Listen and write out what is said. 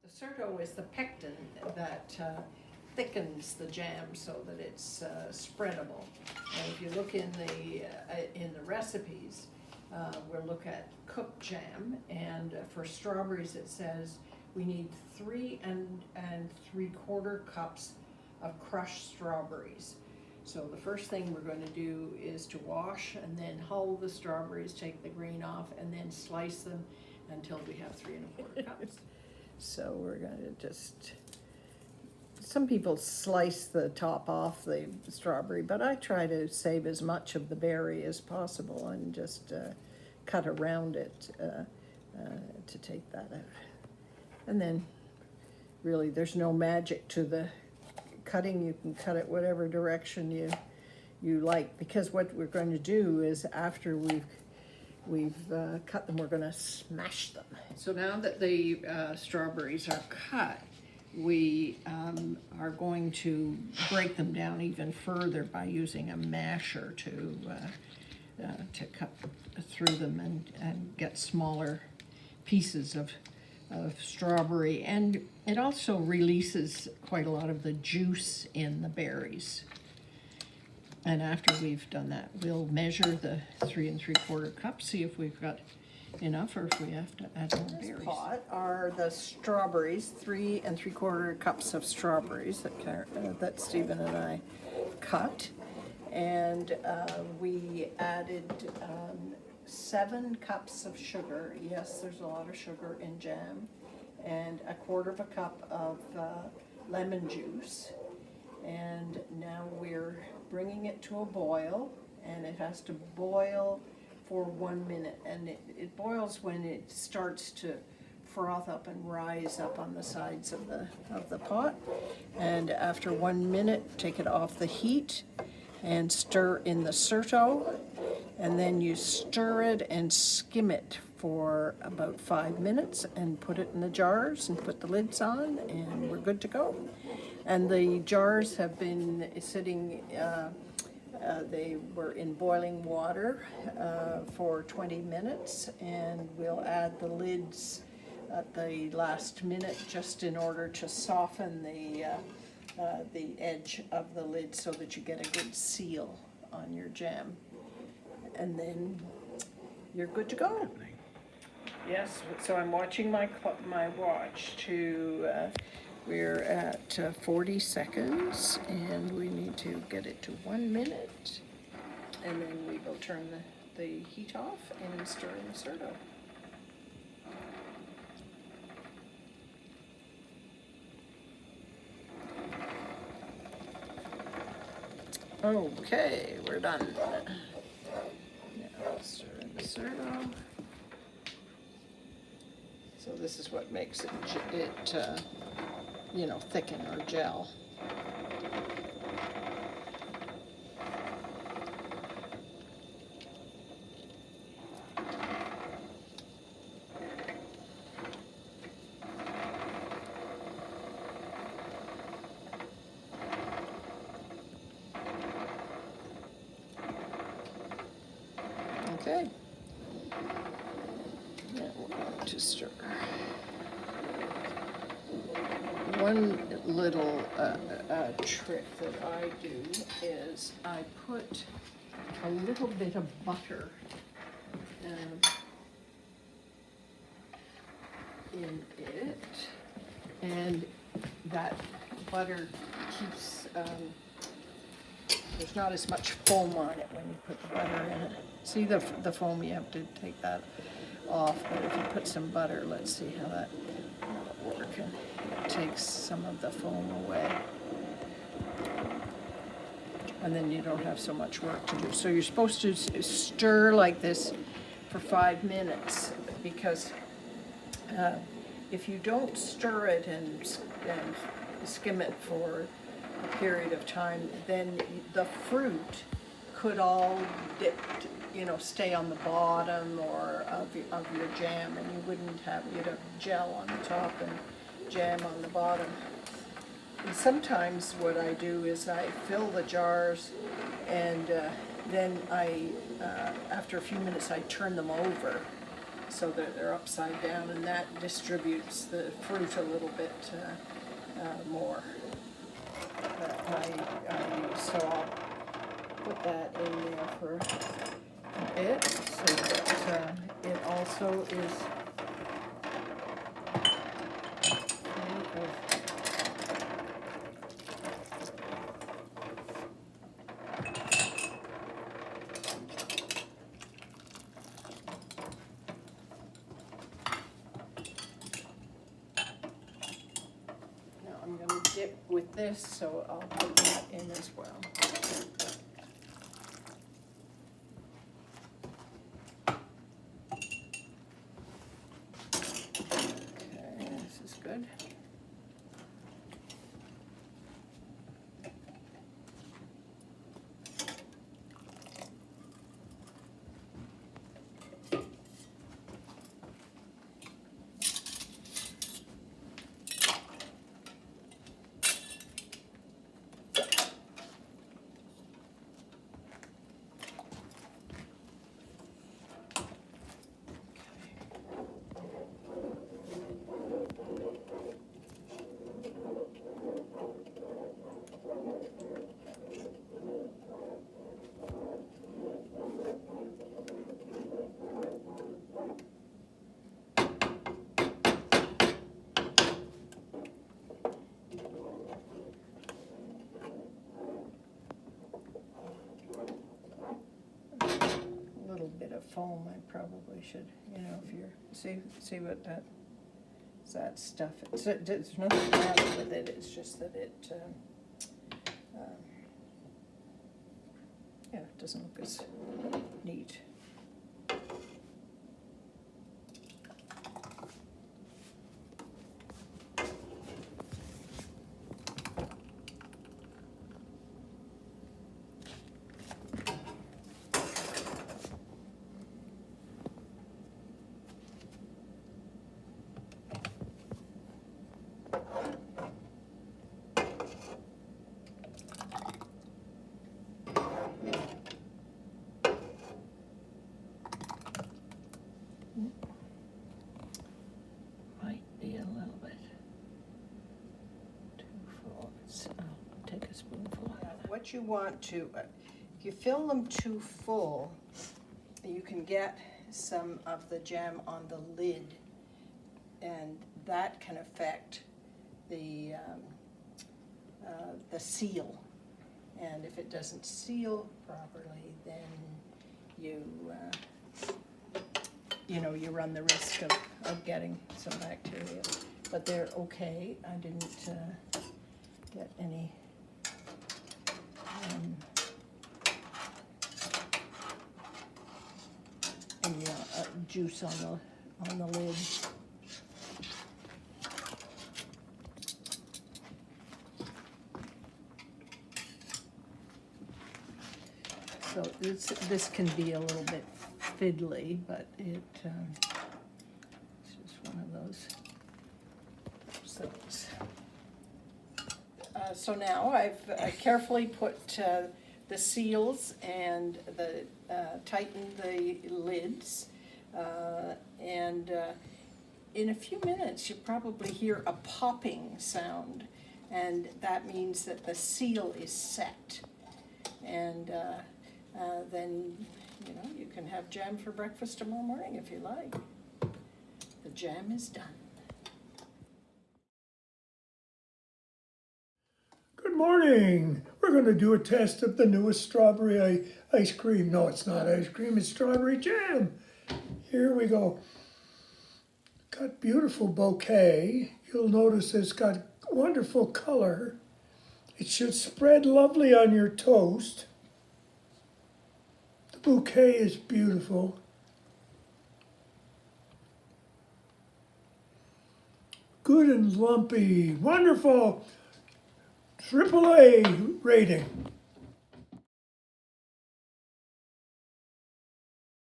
The Certo is the pectin that thickens the jam so that it's spreadable. And if you look in the recipes, we'll look at cooked jam, and for strawberries it says we need 3 3/4 cups of crushed strawberries. So the first thing we're going to do is to wash and then hull the strawberries, take the green off, and then slice them until we have 3 1/4 cups. So we're going to just, some people slice the top off the strawberry, but I try to save as much of the berry as possible and just cut around it to take that out. And then really there's no magic to the cutting. You can cut it whatever direction you like, because what we're going to do is after we've cut them, we're going to smash them. So now that the strawberries are cut, we are going to break them down even further by using a masher to cut through them and get smaller pieces of strawberry. And it also releases quite a lot of the juice in the berries. And after we've done that, we'll measure the 3 3/4 cups, see if we've got enough or if we have to add more berries. This pot are the strawberries, 3 3/4 cups of strawberries that Stephen and I cut. And we added 7 cups of sugar. Yes, there's a lot of sugar in jam. And 1/4 cup of lemon juice. And now we're bringing it to a boil, and it has to boil for 1 minute. And it boils when it starts to froth up and rise up on the sides of the pot. And after 1 minute, take it off the heat and stir in the Certo. And then you stir it and skim it for about 5 minutes and put it in the jars and put the lids on, and we're good to go. And the jars have been sitting, they were in boiling water for 20 minutes, and we'll add the lids at the last minute just in order to soften the edge of the lid so that you get a good seal on your jam. And then you're good to go. Yes, so I'm watching my watch to, we're at 40 seconds, and we need to get it to 1 minute. And then we will turn the heat off and stir in the Certo. Okay, we're done. Now stir in the Certo. So this is what makes it thicken or gel. Okay. Now we're going to stir. One little trick that I do is I put a little bit of butter in it, and that butter keeps, there's not as much foam on it when you put the butter in it. See the foam, you have to take that off, but if you put some butter, let's see how that will work. And it takes some of the foam away. And then you don't have so much work to do. So you're supposed to stir like this for 5 minutes, because if you don't stir it and skim it for a period of time, then the fruit could all stay on the bottom or of your jam, and you'd have gel on the top and jam on the bottom. And sometimes what I do is I fill the jars, and then after a few minutes I turn them over so that they're upside down, and that distributes the fruit a little bit more. So I'll put that in there for a bit so that it also is full of. Now I'm going to dip with this, so I'll put that in as well. Good. Bit of foam, I probably should, if you're, see what that stuff, there's nothing bad with it, it's just that it, yeah, it doesn't look as neat. Might be a little bit too full. I'll take a spoonful. What you want to, if you fill them too full, you can get some of the jam on the lid, and that can affect the seal. And if it doesn't seal properly, then you run the risk of getting some bacteria. But they're okay. I didn't get any juice on the lid. So this can be a little bit fiddly, but it's just one of those things. So now I carefully put the seals and tightened the lids, and in a few minutes you probably hear a popping sound, and that means that the seal is set. And then you can have jam for breakfast tomorrow morning if you like. The jam is done. Good morning. We're going to do a test of the newest strawberry ice cream. No, it's not ice cream, it's strawberry jam. Here we go. Got beautiful bouquet. You'll notice it's got wonderful color. It should spread lovely on your toast. The bouquet is beautiful. Good and lumpy. Wonderful. AAA rating.